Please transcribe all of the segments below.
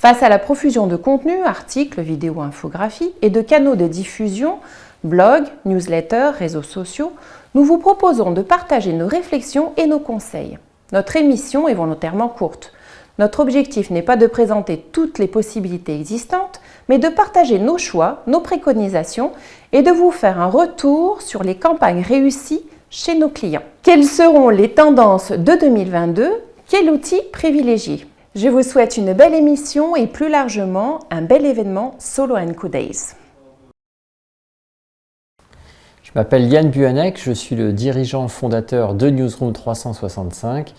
Face à la profusion de contenus, articles, vidéos, infographies et de canaux de diffusion, blogs, newsletters, réseaux sociaux, nous vous proposons de partager nos réflexions et nos conseils. Notre émission est volontairement courte. Notre objectif n'est pas de présenter toutes les possibilités existantes, mais de partager nos choix, nos préconisations et de vous faire un retour sur les campagnes réussies chez nos clients. Quelles seront les tendances de 2022 ? Quel outil privilégier ? Je vous souhaite une belle émission et plus largement un bel événement Solo & Co Days. Je m'appelle Yann Buanek, je suis le dirigeant fondateur de Newsroom 365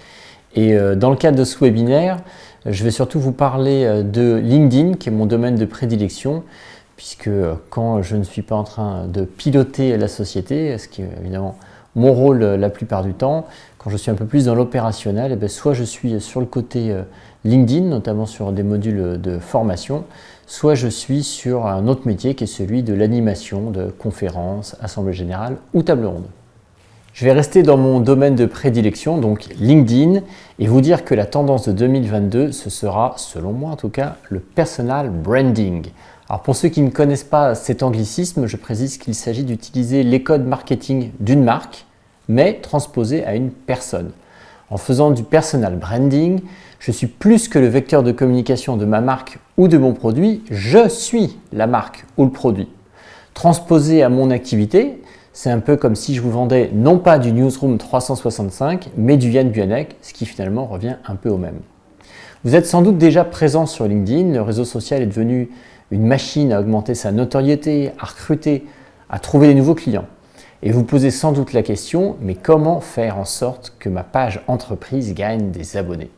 et dans le cadre de ce webinaire, je vais surtout vous parler de LinkedIn qui est mon domaine de prédilection puisque quand je ne suis pas en train de piloter la société, ce qui est évidemment mon rôle la plupart du temps, quand je suis un peu plus dans l'opérationnel, soit je suis sur le côté LinkedIn, notamment sur des modules de formation, soit je suis sur un autre métier qui est celui de l'animation, de conférences, assemblées générales ou table ronde. Je vais rester dans mon domaine de prédilection, donc LinkedIn, et vous dire que la tendance de 2022, ce sera, selon moi en tout cas, le personal branding. Alors pour ceux qui ne connaissent pas cet anglicisme, je précise qu'il s'agit d'utiliser les codes marketing d'une marque, mais transposés à une personne. En faisant du personal branding, je suis plus que le vecteur de communication de ma marque ou de mon produit, je suis la marque ou le produit. Transposé à mon activité, c'est un peu comme si je vous vendais non pas du Newsroom 365, mais du Yann Buanek, ce qui finalement revient un peu au même. Vous êtes sans doute déjà présent sur LinkedIn, le réseau social est devenu une machine à augmenter sa notoriété, à recruter, à trouver des nouveaux clients. Et vous posez sans doute la question, mais comment faire en sorte que ma page entreprise gagne des abonnés ?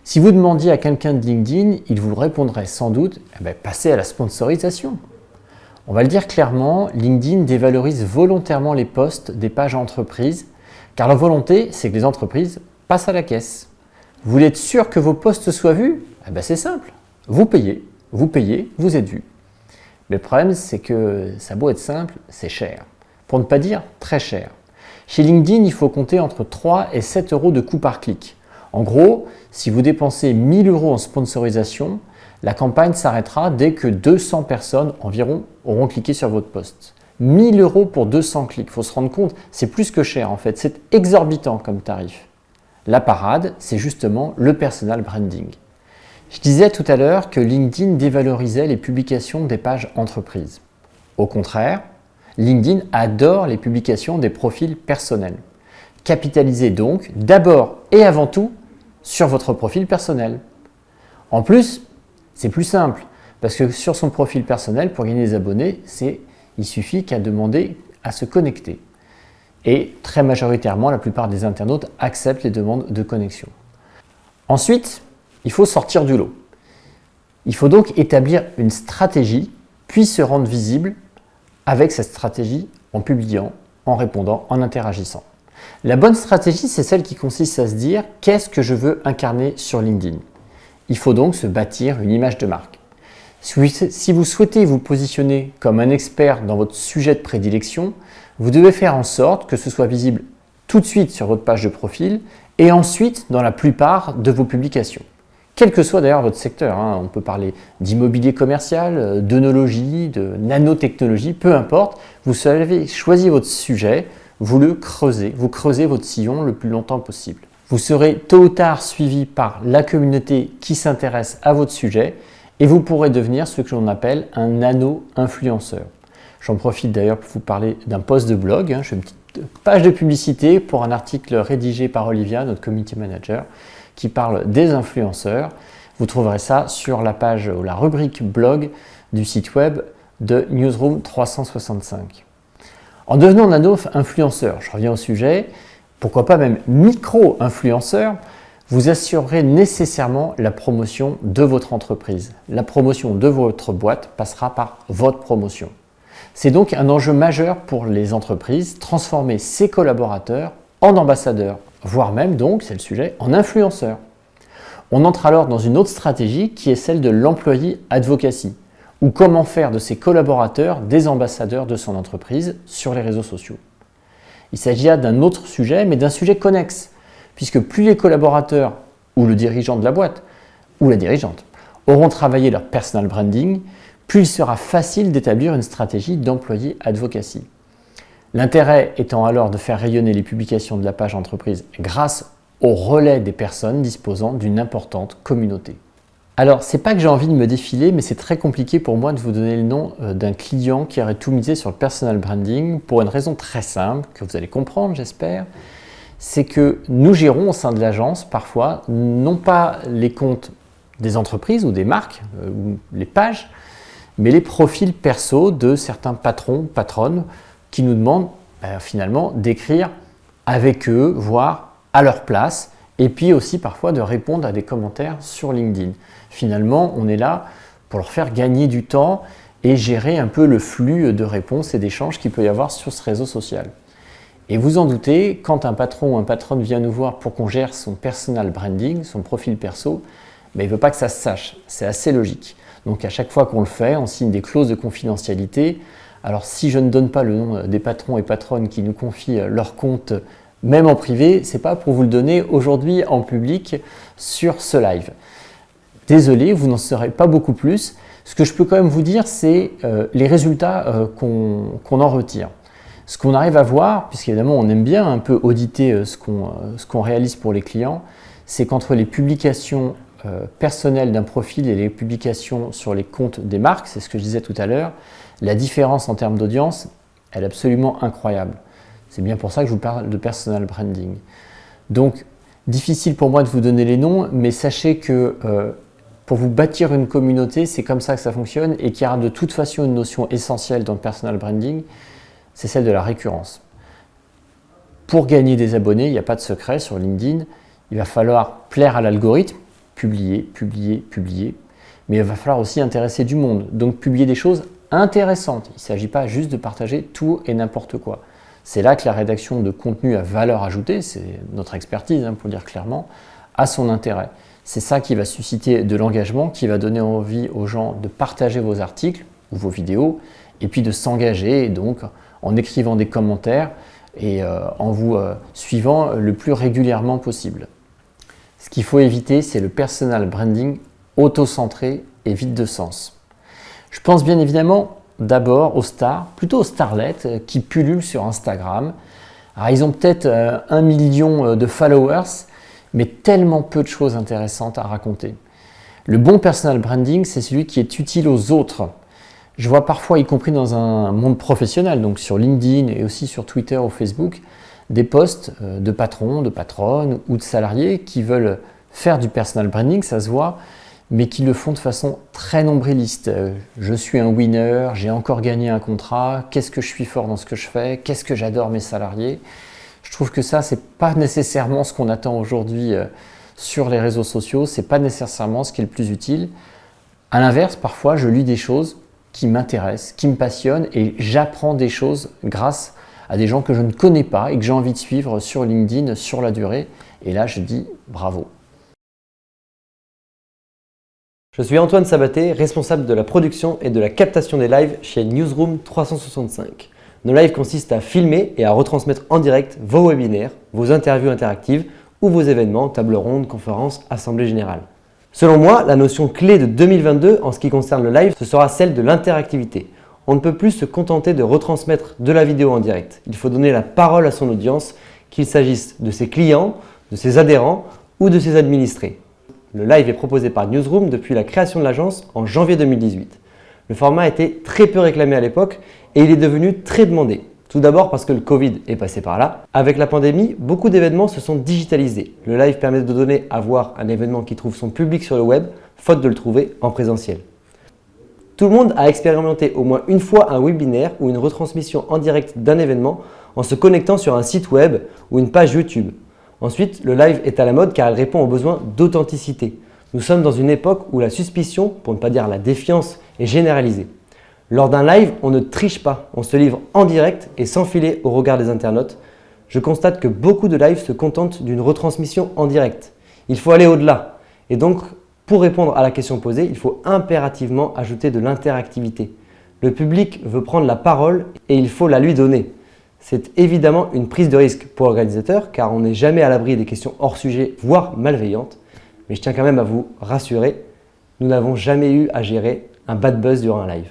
Si vous demandiez à quelqu'un de LinkedIn, il vous répondrait sans doute, passez à la sponsorisation. On va le dire clairement, LinkedIn dévalorise volontairement les posts des pages entreprises, car la volonté, c'est que les entreprises passent à la caisse. Vous voulez être sûr que vos posts soient vus ? C'est simple, vous payez, vous êtes vu. Mais le problème, c'est que ça a beau être simple, c'est cher. Pour ne pas dire très cher. Chez LinkedIn, il faut compter entre 3 et 7 euros de coût par clic. En gros, si vous dépensez 1 000 euros en sponsorisation, la campagne s'arrêtera dès que 200 personnes environ auront cliqué sur votre post. 1 000 euros pour 200 clics, il faut se rendre compte, c'est plus que cher en fait, c'est exorbitant comme tarif. La parade, c'est justement le personal branding. Je disais tout à l'heure que LinkedIn dévalorisait les publications des pages entreprises. Au contraire, LinkedIn adore les publications des profils personnels. Capitalisez donc d'abord et avant tout sur votre profil personnel. En plus, c'est plus simple parce que sur son profil personnel, pour gagner des abonnés, il suffit qu'à demander à se connecter. Et très majoritairement, la plupart des internautes acceptent les demandes de connexion. Ensuite, il faut sortir du lot. Il faut donc établir une stratégie, puis se rendre visible avec cette stratégie en publiant, en répondant, en interagissant. La bonne stratégie, c'est celle qui consiste à se dire « qu'est-ce que je veux incarner sur LinkedIn ?» Il faut donc se bâtir une image de marque. Si vous souhaitez vous positionner comme un expert dans votre sujet de prédilection, vous devez faire en sorte que ce soit visible tout de suite sur votre page de profil et ensuite dans la plupart de vos publications. Quel que soit d'ailleurs votre secteur, on peut parler d'immobilier commercial, d'œnologie, de nanotechnologie, peu importe, vous avez choisi votre sujet, vous le creusez, vous creusez votre sillon le plus longtemps possible. Vous serez tôt ou tard suivi par la communauté qui s'intéresse à votre sujet et vous pourrez devenir ce que l'on appelle un nano-influenceur. J'en profite d'ailleurs pour vous parler d'un post de blog, j'ai une petite page de publicité pour un article rédigé par Olivia, notre community manager, qui parle des influenceurs. Vous trouverez ça sur la page ou la rubrique blog du site web de Newsroom 365. En devenant nano-influenceur, je reviens au sujet, pourquoi pas même micro-influenceur, vous assurerez nécessairement la promotion de votre entreprise. La promotion de votre boîte passera par votre promotion. C'est donc un enjeu majeur pour les entreprises, transformer ses collaborateurs en ambassadeurs, voire même donc, c'est le sujet, en influenceurs. On entre alors dans une autre stratégie qui est celle de l'employee advocacy, ou comment faire de ses collaborateurs des ambassadeurs de son entreprise sur les réseaux sociaux. Il s'agit là d'un autre sujet, mais d'un sujet connexe, puisque plus les collaborateurs ou le dirigeant de la boîte ou la dirigeante auront travaillé leur personal branding, plus il sera facile d'établir une stratégie d'employé advocacy. L'intérêt étant alors de faire rayonner les publications de la page entreprise grâce au relais des personnes disposant d'une importante communauté. Alors, c'est pas que j'ai envie de me défiler, mais c'est très compliqué pour moi de vous donner le nom d'un client qui aurait tout misé sur le personal branding pour une raison très simple, que vous allez comprendre, j'espère. C'est que nous gérons au sein de l'agence, parfois, non pas les comptes des entreprises ou des marques, ou les pages, mais les profils perso de certains patrons, patronnes, qui nous demandent finalement d'écrire avec eux, voire à leur place, et puis aussi parfois de répondre à des commentaires sur LinkedIn. Finalement, on est là pour leur faire gagner du temps et gérer un peu le flux de réponses et d'échanges qu'il peut y avoir sur ce réseau social. Et vous en doutez, quand un patron ou un patronne vient nous voir pour qu'on gère son personal branding, son profil perso, il ne veut pas que ça se sache. C'est assez logique. Donc à chaque fois qu'on le fait, on signe des clauses de confidentialité. Alors si je ne donne pas le nom des patrons et patronnes qui nous confient leur compte, même en privé, ce n'est pas pour vous le donner aujourd'hui en public sur ce live. Désolé, vous n'en saurez pas beaucoup plus. Ce que je peux quand même vous dire, c'est les résultats qu'on en retire. Ce qu'on arrive à voir, puisqu'évidemment on aime bien un peu auditer ce qu'on réalise pour les clients, c'est qu'entre les publications personnelles d'un profil et les publications sur les comptes des marques, c'est ce que je disais tout à l'heure, la différence en termes d'audience, elle est absolument incroyable. C'est bien pour ça que je vous parle de personal branding. Donc, difficile pour moi de vous donner les noms, mais sachez que pour vous bâtir une communauté, c'est comme ça que ça fonctionne et qu'il y aura de toute façon une notion essentielle dans le personal branding, c'est celle de la récurrence. Pour gagner des abonnés, il n'y a pas de secret sur LinkedIn, il va falloir plaire à l'algorithme, publier, publier, publier, mais il va falloir aussi intéresser du monde, donc publier des choses intéressantes. Il ne s'agit pas juste de partager tout et n'importe quoi. C'est là que la rédaction de contenu à valeur ajoutée, c'est notre expertise pour le dire clairement, a son intérêt. C'est ça qui va susciter de l'engagement, qui va donner envie aux gens de partager vos articles ou vos vidéos, et puis de s'engager donc en écrivant des commentaires et en vous suivant le plus régulièrement possible. Ce qu'il faut éviter, c'est le personal branding auto-centré et vide de sens. Je pense bien évidemment d'abord aux stars, plutôt aux starlets qui pullulent sur Instagram. Alors, ils ont peut-être 1 million de followers, mais tellement peu de choses intéressantes à raconter. Le bon personal branding, c'est celui qui est utile aux autres. Je vois parfois, y compris dans un monde professionnel, donc sur LinkedIn et aussi sur Twitter ou Facebook, des posts de patrons, de patronnes ou de salariés qui veulent faire du personal branding, ça se voit, mais qui le font de façon très nombriliste. Je suis un winner, j'ai encore gagné un contrat, qu'est-ce que je suis fort dans ce que je fais, qu'est-ce que j'adore mes salariés. Je trouve que ça, c'est pas nécessairement ce qu'on attend aujourd'hui sur les réseaux sociaux, c'est pas nécessairement ce qui est le plus utile. À l'inverse, parfois, je lis des choses qui m'intéressent, qui me passionnent et j'apprends des choses grâce à des gens que je ne connais pas et que j'ai envie de suivre sur LinkedIn sur la durée. Et là, je dis bravo. Je suis Antoine Sabaté, responsable de la production et de la captation des lives chez Newsroom 365. Nos lives consistent à filmer et à retransmettre en direct vos webinaires, vos interviews interactives ou vos événements, tables rondes, conférences, assemblées générales. Selon moi, la notion clé de 2022 en ce qui concerne le live, ce sera celle de l'interactivité. On ne peut plus se contenter de retransmettre de la vidéo en direct. Il faut donner la parole à son audience, qu'il s'agisse de ses clients, de ses adhérents ou de ses administrés. Le live est proposé par Newsroom depuis la création de l'agence en janvier 2018. Le format a été très peu réclamé à l'époque et il est devenu très demandé. Tout d'abord parce que le Covid est passé par là. Avec la pandémie, beaucoup d'événements se sont digitalisés. Le live permet de donner à voir un événement qui trouve son public sur le web, faute de le trouver en présentiel. Tout le monde a expérimenté au moins une fois un webinaire ou une retransmission en direct d'un événement en se connectant sur un site web ou une page YouTube. Ensuite, le live est à la mode car il répond aux besoins d'authenticité. Nous sommes dans une époque où la suspicion, pour ne pas dire la défiance, est généralisée. Lors d'un live, on ne triche pas, on se livre en direct et sans filer au regard des internautes. Je constate que beaucoup de lives se contentent d'une retransmission en direct. Il faut aller au-delà. Et donc, pour répondre à la question posée, il faut impérativement ajouter de l'interactivité. Le public veut prendre la parole et il faut la lui donner. C'est évidemment une prise de risque pour l'organisateur car on n'est jamais à l'abri des questions hors sujet, voire malveillantes. Mais je tiens quand même à vous rassurer, nous n'avons jamais eu à gérer un bad buzz durant un live.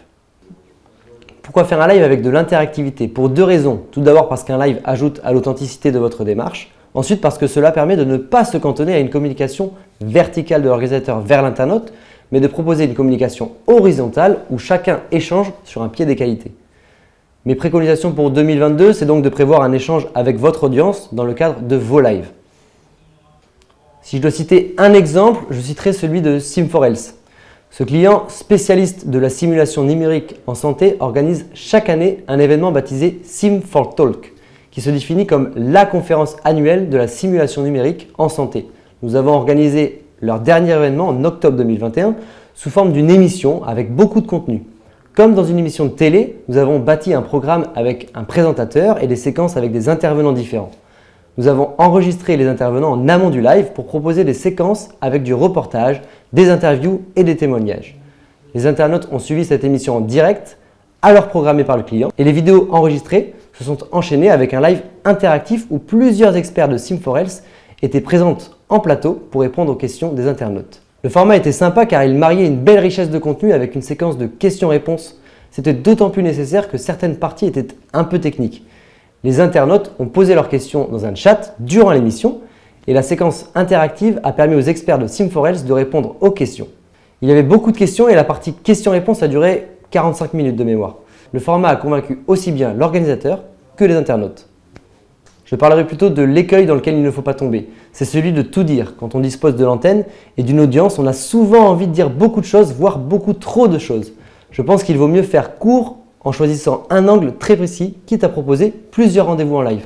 Pourquoi faire un live avec de l'interactivité? Pour deux raisons. Tout d'abord parce qu'un live ajoute à l'authenticité de votre démarche. Ensuite parce que cela permet de ne pas se cantonner à une communication verticale de l'organisateur vers l'internaute, mais de proposer une communication horizontale où chacun échange sur un pied d'égalité. Mes préconisations pour 2022, c'est donc de prévoir un échange avec votre audience dans le cadre de vos lives. Si je dois citer un exemple, je citerai celui de Sim4Health. Ce client spécialiste de la simulation numérique en santé organise chaque année un événement baptisé Sim4Talk, qui se définit comme la conférence annuelle de la simulation numérique en santé. Nous avons organisé leur dernier événement en octobre 2021 sous forme d'une émission avec beaucoup de contenu. Comme dans une émission de télé, nous avons bâti un programme avec un présentateur et des séquences avec des intervenants différents. Nous avons enregistré les intervenants en amont du live pour proposer des séquences avec du reportage, des interviews et des témoignages. Les internautes ont suivi cette émission en direct, alors programmée par le client, et les vidéos enregistrées se sont enchaînées avec un live interactif où plusieurs experts de Sim4Health étaient présents en plateau pour répondre aux questions des internautes. Le format était sympa car il mariait une belle richesse de contenu avec une séquence de questions-réponses. C'était d'autant plus nécessaire que certaines parties étaient un peu techniques. Les internautes ont posé leurs questions dans un chat durant l'émission et la séquence interactive a permis aux experts de Sim4Health de répondre aux questions. Il y avait beaucoup de questions et la partie questions-réponses a duré 45 minutes de mémoire. Le format a convaincu aussi bien l'organisateur que les internautes. Je parlerai plutôt de l'écueil dans lequel il ne faut pas tomber. C'est celui de tout dire. Quand on dispose de l'antenne et d'une audience, on a souvent envie de dire beaucoup de choses, voire beaucoup trop de choses. Je pense qu'il vaut mieux faire court en choisissant un angle très précis, quitte à proposer plusieurs rendez-vous en live.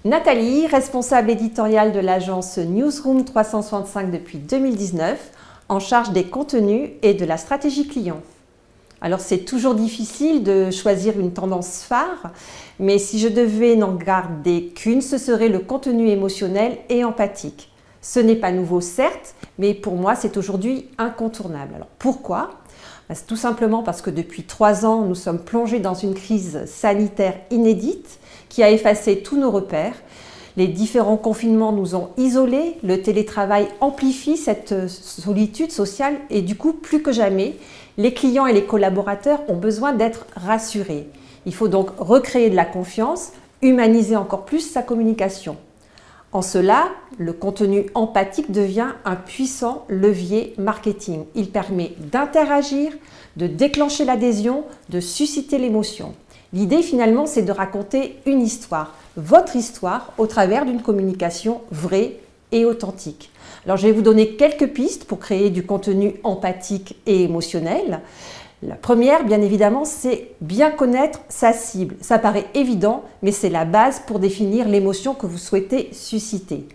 Nathalie, responsable éditoriale de l'agence Newsroom 365 depuis 2019, en charge des contenus et de la stratégie client. Alors c'est toujours difficile de choisir une tendance phare, mais si je devais n'en garder qu'une, ce serait le contenu émotionnel et empathique. Ce n'est pas nouveau certes, mais pour moi c'est aujourd'hui incontournable. Alors pourquoi ? C'est tout simplement parce que depuis 3 ans, nous sommes plongés dans une crise sanitaire inédite qui a effacé tous nos repères. Les différents confinements nous ont isolés, le télétravail amplifie cette solitude sociale et du coup, plus que jamais, les clients et les collaborateurs ont besoin d'être rassurés. Il faut donc recréer de la confiance, humaniser encore plus sa communication. En cela, le contenu empathique devient un puissant levier marketing. Il permet d'interagir, de déclencher l'adhésion, de susciter l'émotion. L'idée finalement, c'est de raconter une histoire, votre histoire, au travers d'une communication vraie et authentique. Alors je vais vous donner quelques pistes pour créer du contenu empathique et émotionnel. La première, bien évidemment, c'est bien connaître sa cible. Ça paraît évident, mais c'est la base pour définir l'émotion que vous souhaitez susciter.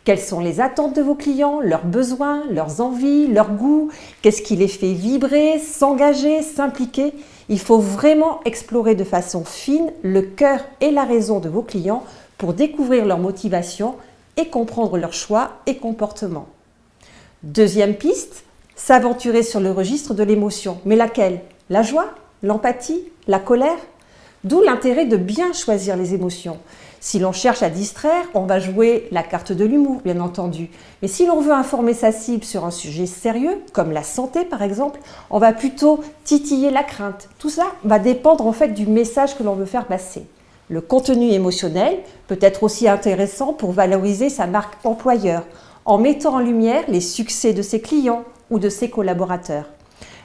Quelles sont les attentes de vos clients, leurs besoins, leurs envies, leurs goûts? Qu'est-ce qui les fait vibrer, s'engager, s'impliquer? Il faut vraiment explorer de façon fine le cœur et la raison de vos clients pour découvrir leurs motivations et comprendre leurs choix et comportements. Deuxième piste, s'aventurer sur le registre de l'émotion. Mais laquelle? La joie? L'empathie? La colère? D'où l'intérêt de bien choisir les émotions. Si l'on cherche à distraire, on va jouer la carte de l'humour, bien entendu. Mais si l'on veut informer sa cible sur un sujet sérieux, comme la santé par exemple, on va plutôt titiller la crainte. Tout ça va dépendre en fait du message que l'on veut faire passer. Le contenu émotionnel peut être aussi intéressant pour valoriser sa marque employeur, en mettant en lumière les succès de ses clients ou de ses collaborateurs.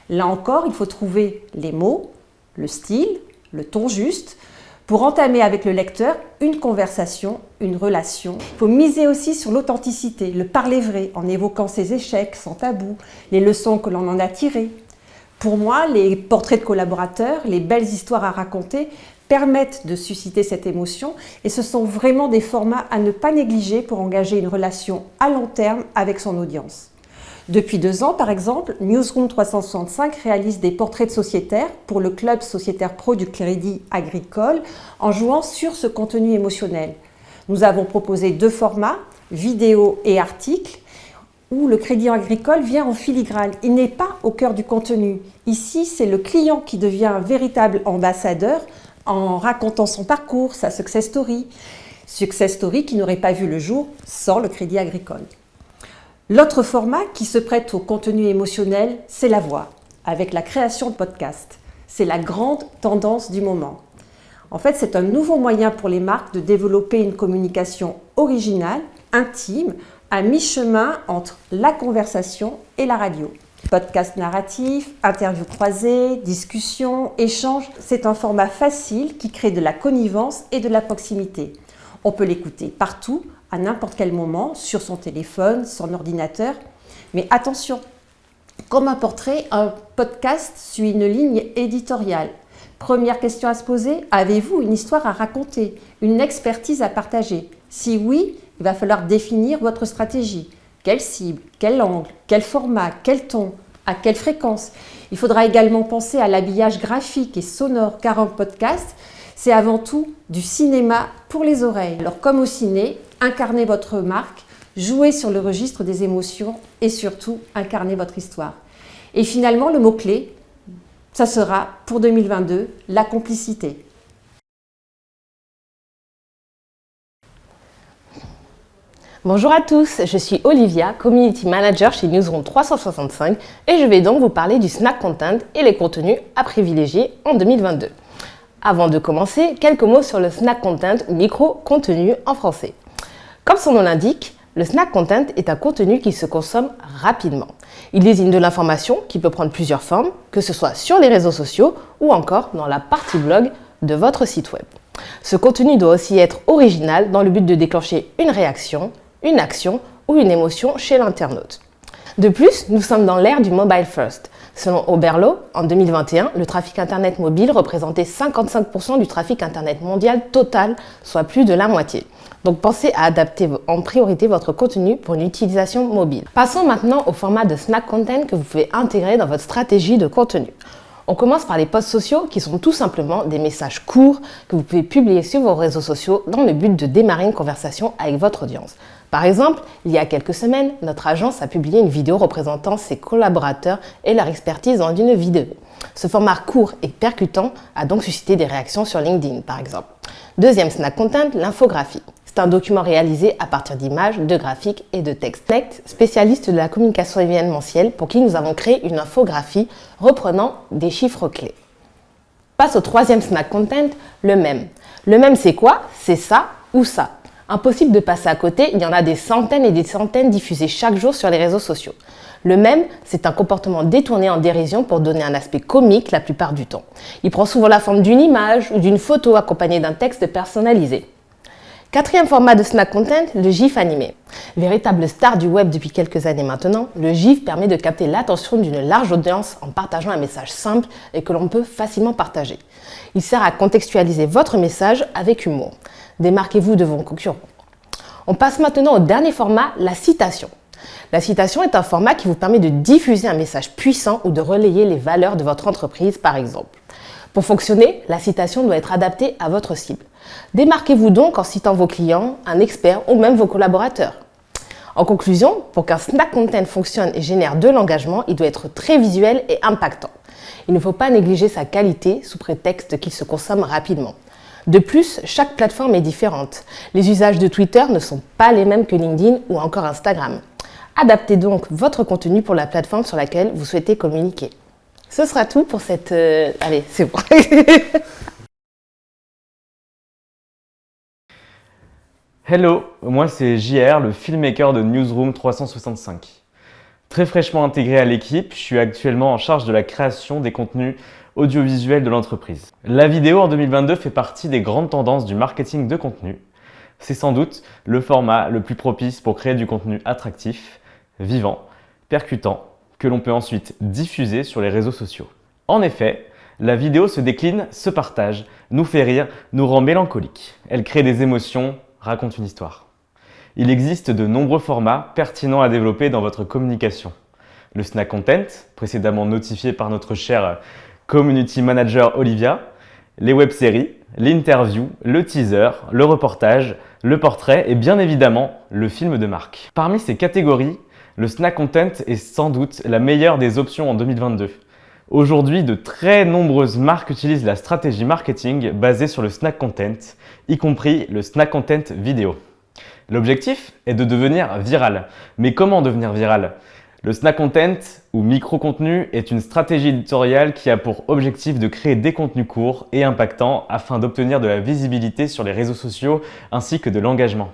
Là encore, il faut trouver les mots, le style, le ton juste, pour entamer avec le lecteur une conversation, une relation. Il faut miser aussi sur l'authenticité, le parler vrai, en évoquant ses échecs sans tabou, les leçons que l'on en a tirées. Pour moi, les portraits de collaborateurs, les belles histoires à raconter permettent de susciter cette émotion et ce sont vraiment des formats à ne pas négliger pour engager une relation à long terme avec son audience. Depuis 2 ans, par exemple, Newsroom 365 réalise des portraits de sociétaires pour le club sociétaire pro du Crédit Agricole en jouant sur ce contenu émotionnel. Nous avons proposé 2 formats, vidéo et articles, où le Crédit Agricole vient en filigrane. Il n'est pas au cœur du contenu. Ici, c'est le client qui devient un véritable ambassadeur en racontant son parcours, sa success story. Success Story qui n'aurait pas vu le jour sans le Crédit Agricole. L'autre format qui se prête au contenu émotionnel, c'est la voix, avec la création de podcasts. C'est la grande tendance du moment. En fait, c'est un nouveau moyen pour les marques de développer une communication originale, intime, à mi-chemin entre la conversation et la radio. Podcast narratif, interviews croisées, discussions, échanges, c'est un format facile qui crée de la connivence et de la proximité. On peut l'écouter partout, à n'importe quel moment, sur son téléphone, son ordinateur. Mais attention, comme un portrait, un podcast suit une ligne éditoriale. Première question à se poser, avez-vous une histoire à raconter, une expertise à partager? Si oui, il va falloir définir votre stratégie. Quelle cible, quel angle, quel format, quel ton, à quelle fréquence? Il faudra également penser à l'habillage graphique et sonore, car un podcast, c'est avant tout du cinéma pour les oreilles. Alors comme au ciné, incarnez votre marque, jouez sur le registre des émotions et surtout incarnez votre histoire. Et finalement, le mot-clé, ça sera pour 2022, la complicité. Bonjour à tous, je suis Olivia, Community Manager chez Newsroom 365 et je vais donc vous parler du snack content et les contenus à privilégier en 2022. Avant de commencer, quelques mots sur le snack content ou micro-contenu en français. Comme son nom l'indique, le snack content est un contenu qui se consomme rapidement. Il désigne de l'information qui peut prendre plusieurs formes, que ce soit sur les réseaux sociaux ou encore dans la partie blog de votre site web. Ce contenu doit aussi être original dans le but de déclencher une réaction, une action ou une émotion chez l'internaute. De plus, nous sommes dans l'ère du mobile first. Selon Oberlo, en 2021, le trafic Internet mobile représentait 55% du trafic Internet mondial total, soit plus de la moitié. Donc pensez à adapter en priorité votre contenu pour une utilisation mobile. Passons maintenant au format de snack content que vous pouvez intégrer dans votre stratégie de contenu. On commence par les posts sociaux qui sont tout simplement des messages courts que vous pouvez publier sur vos réseaux sociaux dans le but de démarrer une conversation avec votre audience. Par exemple, il y a quelques semaines, notre agence a publié une vidéo représentant ses collaborateurs et leur expertise dans une vidéo. Ce format court et percutant a donc suscité des réactions sur LinkedIn, par exemple. Deuxième snack content, l'infographie. C'est un document réalisé à partir d'images, de graphiques et de textes. Next, spécialiste de la communication événementielle pour qui nous avons créé une infographie reprenant des chiffres clés. Passe au troisième snack content, le mème. Le mème, c'est quoi? C'est ça ou ça. Impossible de passer à côté, il y en a des centaines et des centaines diffusés chaque jour sur les réseaux sociaux. Le mème, c'est un comportement détourné en dérision pour donner un aspect comique la plupart du temps. Il prend souvent la forme d'une image ou d'une photo accompagnée d'un texte personnalisé. Quatrième format de snack content, le GIF animé. Véritable star du web depuis quelques années maintenant, le GIF permet de capter l'attention d'une large audience en partageant un message simple et que l'on peut facilement partager. Il sert à contextualiser votre message avec humour. Démarquez-vous de vos concurrents. On passe maintenant au dernier format, la citation. La citation est un format qui vous permet de diffuser un message puissant ou de relayer les valeurs de votre entreprise, par exemple. Pour fonctionner, la citation doit être adaptée à votre cible. Démarquez-vous donc en citant vos clients, un expert ou même vos collaborateurs. En conclusion, pour qu'un snack content fonctionne et génère de l'engagement, il doit être très visuel et impactant. Il ne faut pas négliger sa qualité sous prétexte qu'il se consomme rapidement. De plus, chaque plateforme est différente. Les usages de Twitter ne sont pas les mêmes que LinkedIn ou encore Instagram. Adaptez donc votre contenu pour la plateforme sur laquelle vous souhaitez communiquer. Ce sera tout pour cette... Allez, c'est bon. Hello, moi c'est JR, le filmmaker de Newsroom 365. Très fraîchement intégré à l'équipe, je suis actuellement en charge de la création des contenus audiovisuels de l'entreprise. La vidéo en 2022 fait partie des grandes tendances du marketing de contenu. C'est sans doute le format le plus propice pour créer du contenu attractif, vivant, percutant, que l'on peut ensuite diffuser sur les réseaux sociaux. En effet, la vidéo se décline, se partage, nous fait rire, nous rend mélancoliques. Elle crée des émotions, raconte une histoire. Il existe de nombreux formats pertinents à développer dans votre communication. Le snack content, précédemment notifié par notre chère Community Manager Olivia, les web-séries, l'interview, le teaser, le reportage, le portrait et bien évidemment le film de marque. Parmi ces catégories, le snack content est sans doute la meilleure des options en 2022. Aujourd'hui, de très nombreuses marques utilisent la stratégie marketing basée sur le snack content, y compris le snack content vidéo. L'objectif est de devenir viral. Mais comment devenir viral? Le snack content ou micro-contenu est une stratégie éditoriale qui a pour objectif de créer des contenus courts et impactants afin d'obtenir de la visibilité sur les réseaux sociaux ainsi que de l'engagement.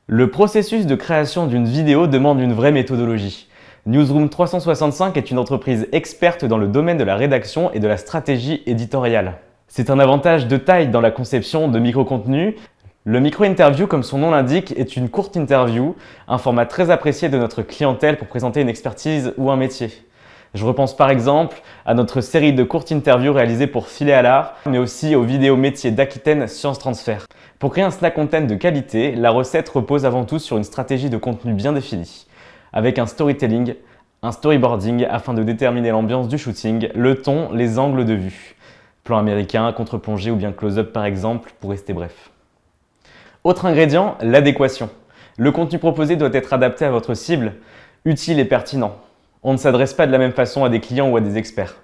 Le processus de création d'une vidéo demande une vraie méthodologie. Newsroom 365 est une entreprise experte dans le domaine de la rédaction et de la stratégie éditoriale. C'est un avantage de taille dans la conception de micro-contenus. Le micro-interview, comme son nom l'indique, est une courte interview, un format très apprécié de notre clientèle pour présenter une expertise ou un métier. Je repense par exemple à notre série de courtes interviews réalisées pour Filet à l'art, mais aussi aux vidéos métiers d'Aquitaine Science Transfert. Pour créer un snack content de qualité, la recette repose avant tout sur une stratégie de contenu bien définie, avec un storytelling, un storyboarding afin de déterminer l'ambiance du shooting, le ton, les angles de vue. Plan américain, contre-plongée ou bien close-up par exemple, pour rester bref. Autre ingrédient, l'adéquation. Le contenu proposé doit être adapté à votre cible, utile et pertinent. On ne s'adresse pas de la même façon à des clients ou à des experts.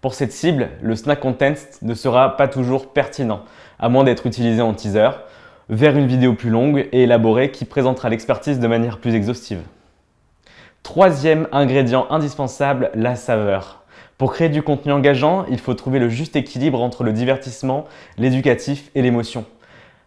Pour cette cible, le snack content ne sera pas toujours pertinent, à moins d'être utilisé en teaser, vers une vidéo plus longue et élaborée qui présentera l'expertise de manière plus exhaustive. Troisième ingrédient indispensable, la saveur. Pour créer du contenu engageant, il faut trouver le juste équilibre entre le divertissement, l'éducatif et l'émotion.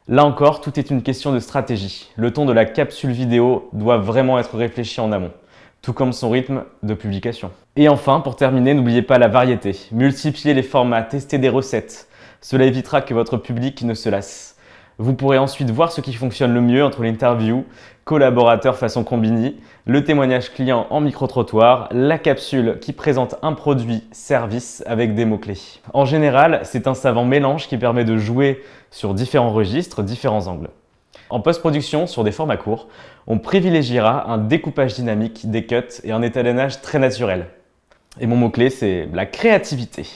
Là encore, tout est une question de stratégie. Le ton de la capsule vidéo doit vraiment être réfléchi en amont, tout comme son rythme de publication. Et enfin, pour terminer, n'oubliez pas la variété. Multipliez les formats, testez des recettes. Cela évitera que votre public ne se lasse. Vous pourrez ensuite voir ce qui fonctionne le mieux entre l'interview, collaborateur façon Combini, le témoignage client en micro-trottoir, la capsule qui présente un produit-service avec des mots-clés. En général, c'est un savant mélange qui permet de jouer sur différents registres, différents angles. En post-production, sur des formats courts, on privilégiera un découpage dynamique, des cuts et un étalonnage très naturel. Et mon mot-clé, c'est la créativité.